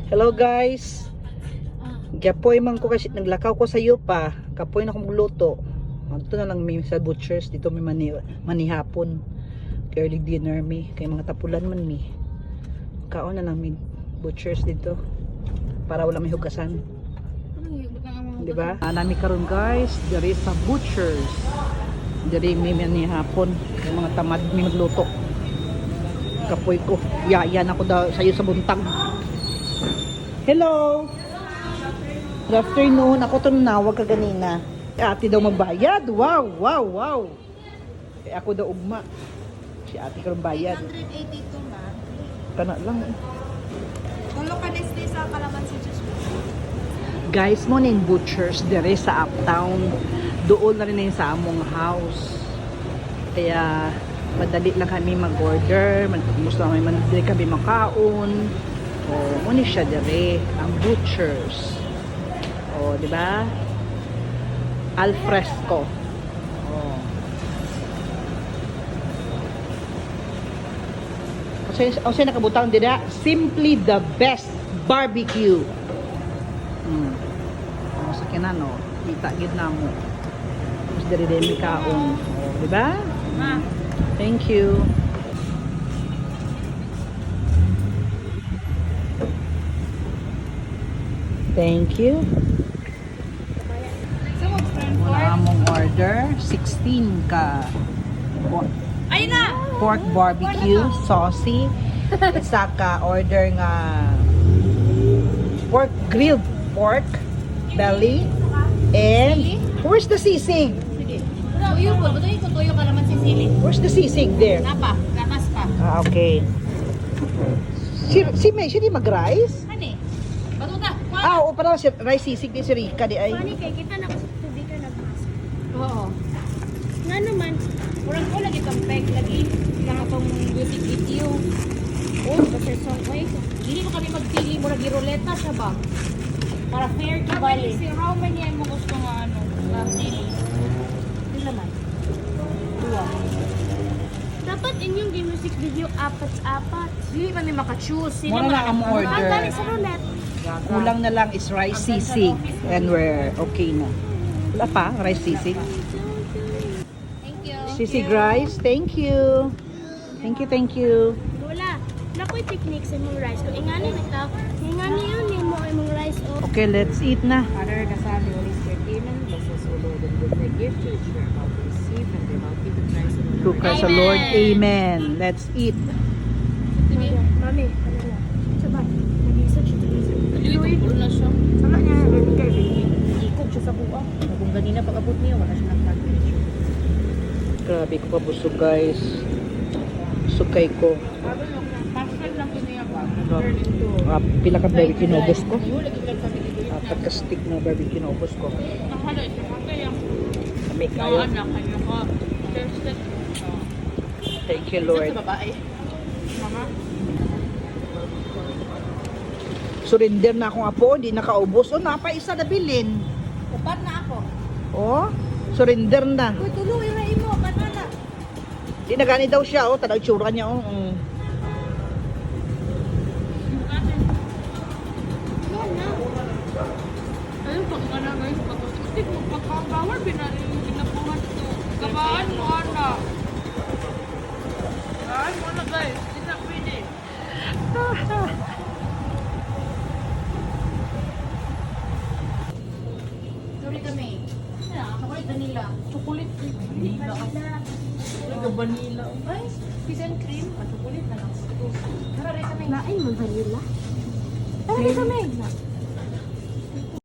Hello guys. Gapoy man ko kasi naglakaw ko sa iyo pa. Kapoy na ko magluto. Dito na lang may sa butchers dito may manihapon. Early dinner mi kay mga tapulan man mi. Kaon na lang may butchers dito para wala may hugasan. Di ba? Nami karon guys, diri sa butchers. Diri may manihapon kay mga tamad mi magluto. Kapoy ko. Yayan ako daw sa iyo sa buntag. Hello. Good afternoon. Ako to nanawag ka ganina. Ate daw magbayad. Wow, wow, wow. Eh, ako daw ugma. Si ate ka bayad. 182 na. Kana lang. Tulo ka na stay sa Calamansi Juice. Guys, mo na yung butchers dire sa uptown. Doon na rin sa among house. Kaya madali lang kami mag-order. Gusto namin madali kami makaon. O, muna siya dire. Ang butchers. O, di ba? Al fresco. O. Kasi nakabutang dira, simply the best barbecue. Ano sa kinan, no? Kita gid na mo. Mas diri din kaon. O, di ba? Thank you. Thank you. Wala among order. 16 ka. Ayun na! Pork barbecue, saucy. Isa ka order nga pork, grilled pork, belly, and where's the sisig? Sige. Tuyo po. Tuyo ko tuyo ka naman si Sili. Where's the sisig there? Napa. Gamas pa. Ah, okay. Si May, siya di mag-rice? Hani? Batuta. Ah, oo, parang si rice sisig ni si Rika di ay. Pani kay kita na kasi tubig ka nagmas. Oo. Nga naman, Murag ko lagi kang peg. Lagi lang akong beauty video. oh, kasi song way. Hindi mo kami magpili. Murag iroleta siya ba? Para fair to bali. Si Roman yan mo gusto nga ano. Na Sili. Hindi naman. Dua. Dapat inyong music video apat-apat. Hindi kami maka-choose. Sino Muna na ang Ang order. dali sa roulette. Kulang na lang is rice sisig. And we're okay na. Wala pa, rice sisig. Thank you. Sisig rice, thank you. Thank you, thank you. Wala. Nakoy technique sa mong rice. Kung ingani ito, ingani yun eh mo ay mong rice o. Okay, let's eat na. Father, kasal, the Holy Spirit, amen. Bless us, O Lord, and give thy gift to which we are about to receive, and they about give the Christ of the Through Lord. Christ the Lord, amen. Let's eat. Mami, ano na? Sabay. Nag-isa siya. Dito na siya. Sama niya, nabigay. Ikot siya sa buwa. Kung ganina pag-abot niya, wala siya nag-picture. Grabe ko pa busog, guys. Sukay ko. Passion lang ko niya ba? Pila ka barbecue kinobos ko. Pagka-stick na barbecue kinobos ko. Nakalo ito kaya Kami yung kayo. anak kanya ko. Thirsted. Thank you, Lord. Sa babae. Mama. Surrender na akong apo, di nakaubos. O, napa-isa na bilin. Upat na ako. O, surrender na. Uy, tuloy na imo. Banana. Di na gani daw siya, o. Tanaw itsura niya, o. Ayun, pag ka na guys, pag-ustik mo, pagkakawar, pinabuhat ito. Gabaan mo, anak. Gabaan mo na guys. Hindi na pwede. Sorry kami. Chocolate vanilla. Chocolate vanilla. Chocolate vanilla. Ay, peas and cream. Chocolate na lang. Tara, rin kami. Nain mo vanilla. Tara kami.